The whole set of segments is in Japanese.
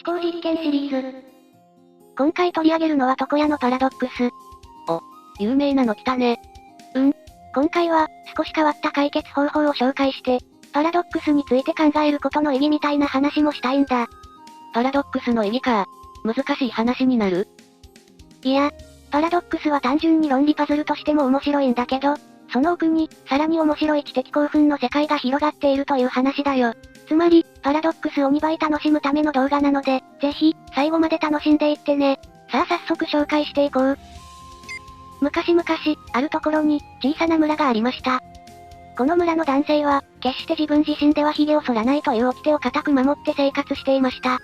思考実験シリーズ。今回取り上げるのは床屋のパラドックス。お、有名なの来たね。今回は、少し変わった解決方法を紹介して、パラドックスについて考えることの意義みたいな話もしたいんだ。パラドックスの意義か。難しい話になる？いや、パラドックスは単純に論理パズルとしても面白いんだけど、その奥に、さらに面白い知的興奮の世界が広がっているという話だよ。つまり、パラドックスを2倍楽しむための動画なので、ぜひ、最後まで楽しんでいってね。さあ早速紹介していこう。昔々、あるところに、小さな村がありました。この村の男性は、決して自分自身では髭を剃らないという掟を固く守って生活していました。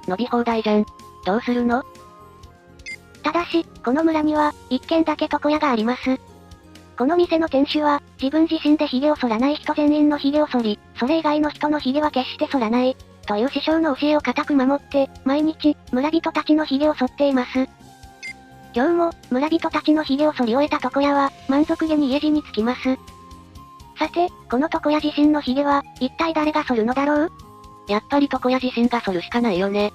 伸び放題じゃん。どうするの？ただし、この村には、一軒だけ床屋があります。この店の店主は、自分自身で髭を剃らない人全員の髭を剃り、それ以外の人の髭は決して剃らない、という師匠の教えを固く守って、毎日、村人たちの髭を剃っています。今日も、村人たちの髭を剃り終えた床屋は、満足げに家路に着きます。さて、この床屋自身の髭は、一体誰が剃るのだろう？やっぱり床屋自身が剃るしかないよね。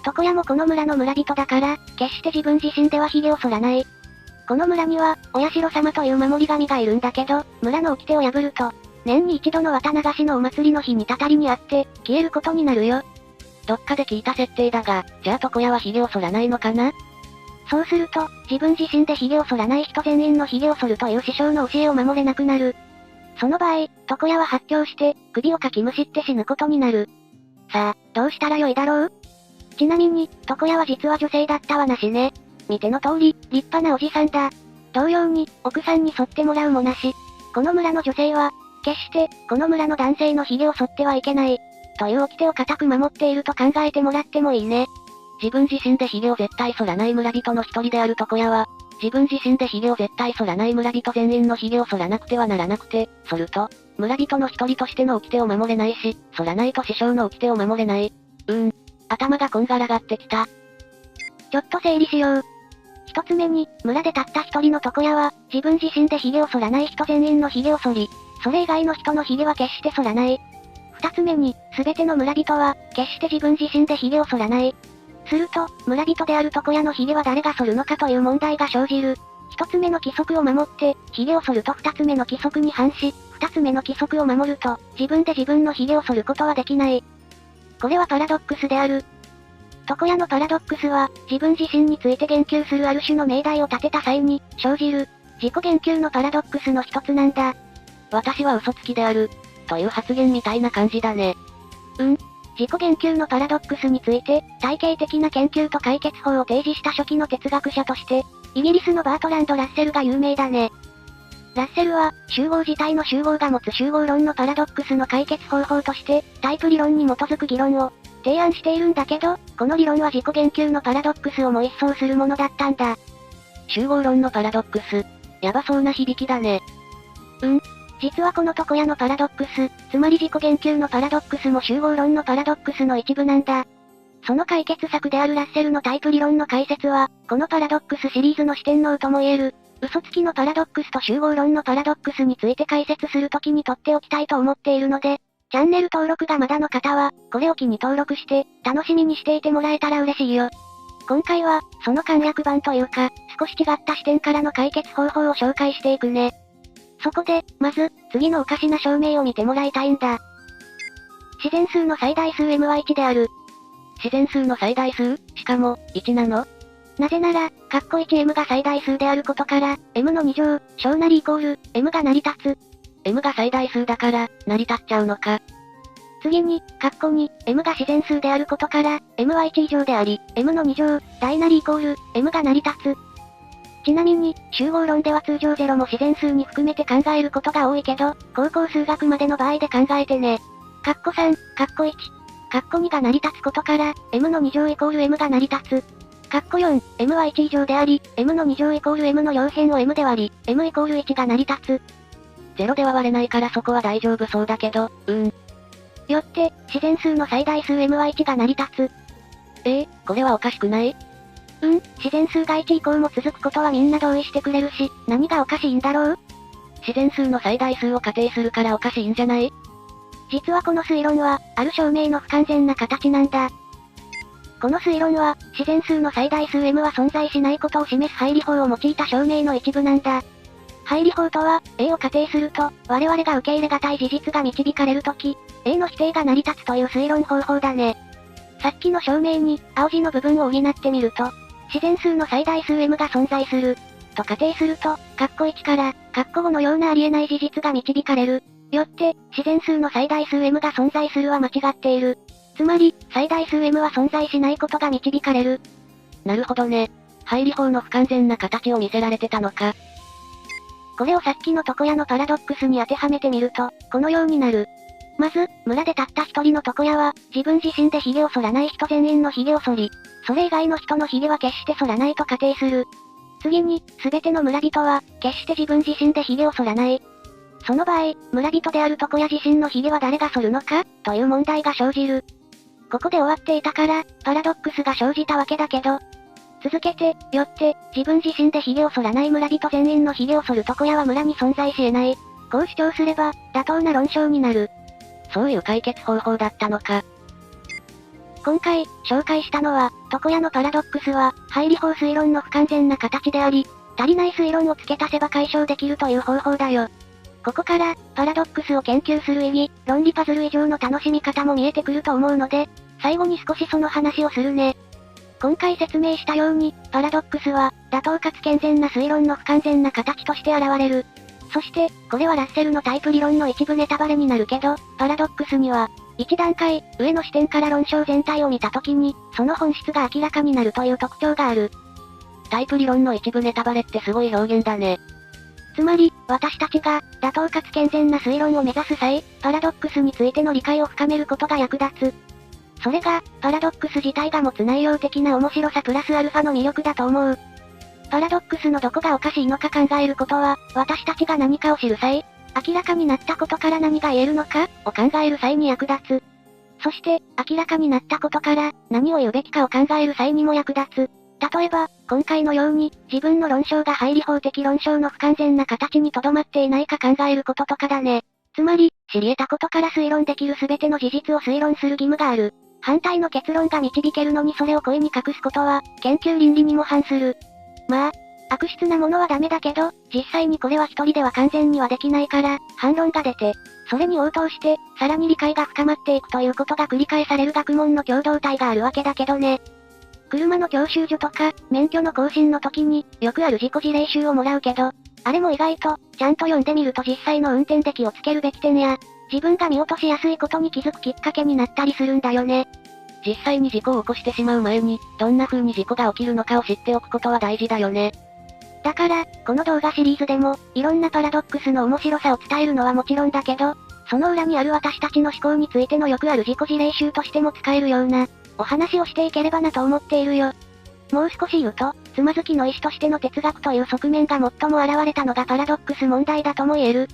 床屋もこの村の村人だから、決して自分自身では髭を剃らない。この村には、お社様という守り神がいるんだけど、村の掟を破ると、年に一度の綿流しのお祭りの日にたたりにあって、消えることになるよ。どっかで聞いた設定だが、じゃあ床屋は髭を剃らないのかな？そうすると、自分自身で髭を剃らない人全員の髭を剃るという師匠の教えを守れなくなる。その場合、床屋は発狂して、首をかきむしって死ぬことになる。さあ、どうしたらよいだろう？ちなみに、床屋は実は女性だったわなしね。見ての通り、立派なおじさんだ。同様に、奥さんに剃ってもらうもなし。この村の女性は、決して、この村の男性の髭を剃ってはいけない。という掟を固く守っていると考えてもらってもいいね。自分自身で髭を絶対剃らない村人の一人である床屋は、自分自身で髭を絶対剃らない村人全員の髭を剃らなくてはならなくて、剃ると、村人の一人としての掟を守れないし、剃らないと師匠の掟を守れない。頭がこんがらがってきた。ちょっと整理しよう。一つ目に、村でたった一人の床屋は、自分自身で髭を剃らない人全員の髭を剃り、それ以外の人の髭は決して剃らない。二つ目に、すべての村人は、決して自分自身で髭を剃らない。すると、村人である床屋の髭は誰が剃るのかという問題が生じる。一つ目の規則を守って、髭を剃ると二つ目の規則に反し、二つ目の規則を守ると、自分で自分の髭を剃ることはできない。これはパラドックスである。床屋のパラドックスは、自分自身について言及するある種の命題を立てた際に、生じる、自己言及のパラドックスの一つなんだ。私は嘘つきである、という発言みたいな感じだね。自己言及のパラドックスについて、体系的な研究と解決法を提示した初期の哲学者として、イギリスのバートランド・ラッセルが有名だね。ラッセルは、集合自体の集合が持つ集合論のパラドックスの解決方法として、タイプ理論に基づく議論を、提案しているんだけど、この理論は自己言及のパラドックスをも一掃するものだったんだ。集合論のパラドックス。やばそうな響きだね。実はこの床屋のパラドックス、つまり自己言及のパラドックスも集合論のパラドックスの一部なんだ。その解決策であるラッセルのタイプ理論の解説は、このパラドックスシリーズの四天王とも言える、嘘つきのパラドックスと集合論のパラドックスについて解説するときに取っておきたいと思っているので、チャンネル登録がまだの方は、これを機に登録して、楽しみにしていてもらえたら嬉しいよ。今回は、その簡略版というか、少し違った視点からの解決方法を紹介していくね。そこで、まず、次のおかしな証明を見てもらいたいんだ。自然数の最大数 m は1である。自然数の最大数？しかも、1なの？なぜなら、(1m) が最大数であることから、m の2乗、小なりイコール、m が成り立つ。m が最大数だから、成り立っちゃうのか。次に、(2) m が自然数であることから、m は1以上であり、m の2乗、大なりイコール、m が成り立つ。ちなみに、集合論では通常0も自然数に含めて考えることが多いけど、高校数学までの場合で考えてね。(3) (2) が成り立つことから、m の2乗イコール m が成り立つ。(4) m は1以上であり、m の2乗イコール m の両辺を m で割り、m イコール1が成り立つ。0では割れないからそこは大丈夫そうだけど、よって、自然数の最大数 m は1が成り立つ。これはおかしくない？自然数が1以降も続くことはみんな同意してくれるし、何がおかしいんだろう？自然数の最大数を仮定するからおかしいんじゃない？実はこの推論は、ある証明の不完全な形なんだ。この推論は、自然数の最大数 m は存在しないことを示す配理法を用いた証明の一部なんだ。配理法とは、A を仮定すると、我々が受け入れがたい事実が導かれるとき、A の否定が成り立つという推論方法だね。さっきの証明に、青字の部分を補ってみると、自然数の最大数 m が存在する。と仮定すると、括弧1から、括弧5のようなありえない事実が導かれる。よって、自然数の最大数 m が存在するは間違っている。つまり、最大数 m は存在しないことが導かれる。なるほどね。配理法の不完全な形を見せられてたのか。これをさっきの床屋のパラドックスに当てはめてみると、このようになる。まず、村でたった一人の床屋は、自分自身で髭を剃らない人全員の髭を剃り、それ以外の人の髭は決して剃らないと仮定する。次に、すべての村人は、決して自分自身で髭を剃らない。その場合、村人である床屋自身の髭は誰が剃るのか、という問題が生じる。ここで終わっていたから、パラドックスが生じたわけだけど、続けて、よって、自分自身で髭を剃らない村人全員の髭を剃る床屋は村に存在し得ない。こう主張すれば、妥当な論証になる。そういう解決方法だったのか。今回、紹介したのは、床屋のパラドックスは、配理法推論の不完全な形であり、足りない推論を付け足せば解消できるという方法だよ。ここから、パラドックスを研究する意義、論理パズル以上の楽しみ方も見えてくると思うので、最後に少しその話をするね。今回説明したように、パラドックスは、妥当かつ健全な推論の不完全な形として現れる。そして、これはラッセルのタイプ理論の一部ネタバレになるけど、パラドックスには、一段階、上の視点から論証全体を見たときに、その本質が明らかになるという特徴がある。タイプ理論の一部ネタバレってすごい表現だね。つまり、私たちが、妥当かつ健全な推論を目指す際、パラドックスについての理解を深めることが役立つ。それが、パラドックス自体が持つ内容的な面白さプラスアルファの魅力だと思う。パラドックスのどこがおかしいのか考えることは、私たちが何かを知る際、明らかになったことから何が言えるのか、を考える際に役立つ。そして、明らかになったことから、何を言うべきかを考える際にも役立つ。例えば、今回のように、自分の論証が配理法的論証の不完全な形に留まっていないか考えることとかだね。つまり、知り得たことから推論できる全ての事実を推論する義務がある。反対の結論が導けるのにそれを故意に隠すことは、研究倫理にも反する。まあ、悪質なものはダメだけど、実際にこれは一人では完全にはできないから、反論が出て、それに応答して、さらに理解が深まっていくということが繰り返される学問の共同体があるわけだけどね。車の教習所とか、免許の更新の時に、よくある事故事例集をもらうけど、あれも意外と、ちゃんと読んでみると実際の運転で気をつけるべき点や、自分が見落としやすいことに気づくきっかけになったりするんだよね。実際に事故を起こしてしまう前に、どんな風に事故が起きるのかを知っておくことは大事だよね。だから、この動画シリーズでも、いろんなパラドックスの面白さを伝えるのはもちろんだけど、その裏にある私たちの思考についてのよくある事故事例集としても使えるような、お話をしていければなと思っているよ。もう少し言うと、つまずきの医師としての哲学という側面が最も現れたのがパラドックス問題だとも言える。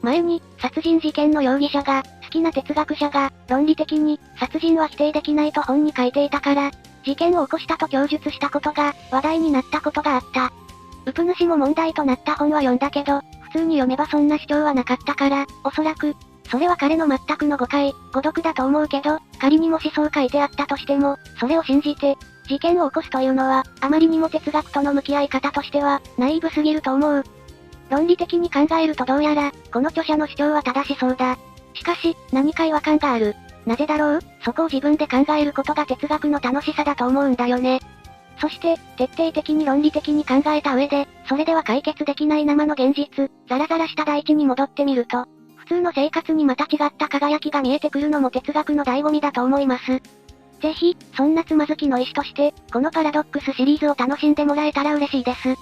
前に、殺人事件の容疑者が、好きな哲学者が、論理的に、殺人は否定できないと本に書いていたから、事件を起こしたと供述したことが、話題になったことがあった。ウプ主も問題となった本は読んだけど、普通に読めばそんな主張はなかったから、おそらく、それは彼の全くの誤解、誤読だと思うけど、仮にもしそう書いてあったとしても、それを信じて、事件を起こすというのは、あまりにも哲学との向き合い方としては、ナイーブすぎると思う。論理的に考えるとどうやら、この著者の主張は正しそうだ。しかし、何か違和感がある。なぜだろう？そこを自分で考えることが哲学の楽しさだと思うんだよね。そして、徹底的に論理的に考えた上で、それでは解決できない生の現実、ザラザラした大地に戻ってみると、普通の生活にまた違った輝きが見えてくるのも哲学の醍醐味だと思います。ぜひ、そんなつまずきの医師として、このパラドックスシリーズを楽しんでもらえたら嬉しいです。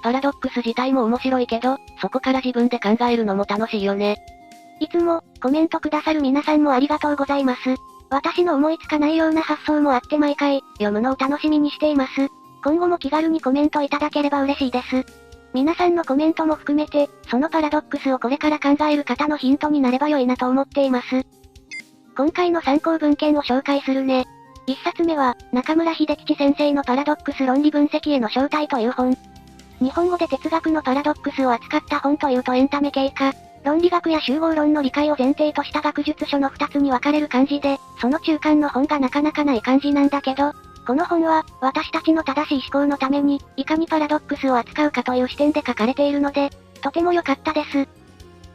パラドックス自体も面白いけど、そこから自分で考えるのも楽しいよね。いつも、コメントくださる皆さんもありがとうございます。私の思いつかないような発想もあって毎回、読むのを楽しみにしています。今後も気軽にコメントいただければ嬉しいです。皆さんのコメントも含めて、そのパラドックスをこれから考える方のヒントになれば良いなと思っています。今回の参考文献を紹介するね。一冊目は、中村秀吉先生のパラドックス論理分析への招待という本。日本語で哲学のパラドックスを扱った本というとエンタメ系か、論理学や集合論の理解を前提とした学術書の2つに分かれる感じで、その中間の本がなかなかない感じなんだけど、この本は、私たちの正しい思考のために、いかにパラドックスを扱うかという視点で書かれているので、とても良かったです。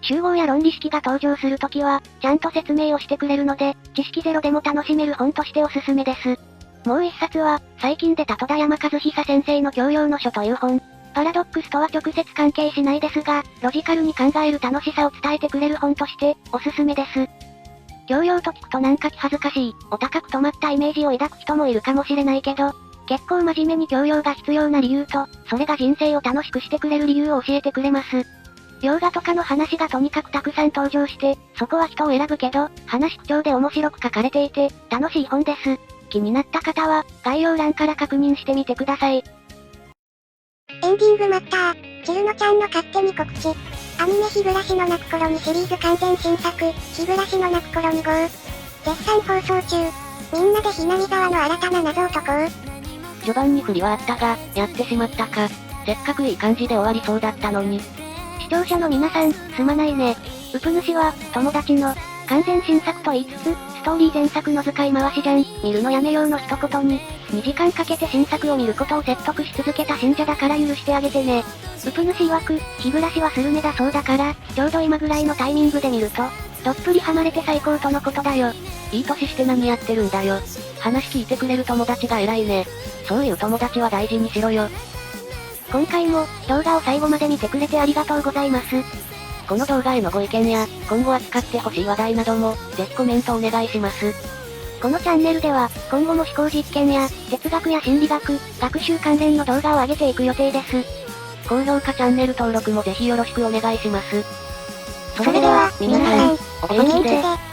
集合や論理式が登場するときは、ちゃんと説明をしてくれるので、知識ゼロでも楽しめる本としておすすめです。もう一冊は、最近出た戸田山和久先生の教養の書という本。パラドックスとは直接関係しないですが、ロジカルに考える楽しさを伝えてくれる本として、おすすめです。教養と聞くとなんか気恥ずかしい、お高く止まったイメージを抱く人もいるかもしれないけど、結構真面目に教養が必要な理由と、それが人生を楽しくしてくれる理由を教えてくれます。洋画とかの話がとにかくたくさん登場して、そこは人を選ぶけど、話口調で面白く書かれていて、楽しい本です。気になった方は、概要欄から確認してみてください。エンディングマッター、チルノちゃんの勝手に告知。アニメ日暮らしの泣く頃にシリーズ完全新作、日暮らしの泣く頃に号。絶賛放送中。みんなでひなみ沢の新たな謎を解こう。序盤に振りはあったが、やってしまったか。せっかくいい感じで終わりそうだったのに。視聴者の皆さん、すまないね。うぷ主は、友達の、完全新作と言いつつ、ストーリー前作の使い回しじゃん、見るのやめようの一言に、2時間かけて新作を見ることを説得し続けた信者だから許してあげてね。うぷ主曰く、日暮らしはスルメだそうだから、ちょうど今ぐらいのタイミングで見ると、どっぷりハマれて最高とのことだよ。いい年して何やってるんだよ。話聞いてくれる友達が偉いね。そういう友達は大事にしろよ。今回も、動画を最後まで見てくれてありがとうございます。この動画へのご意見や、今後扱ってほしい話題なども、ぜひコメントお願いします。このチャンネルでは、今後も思考実験や、哲学や心理学、学習関連の動画を上げていく予定です。高評価チャンネル登録もぜひよろしくお願いします。それでは、皆さん、お元気で。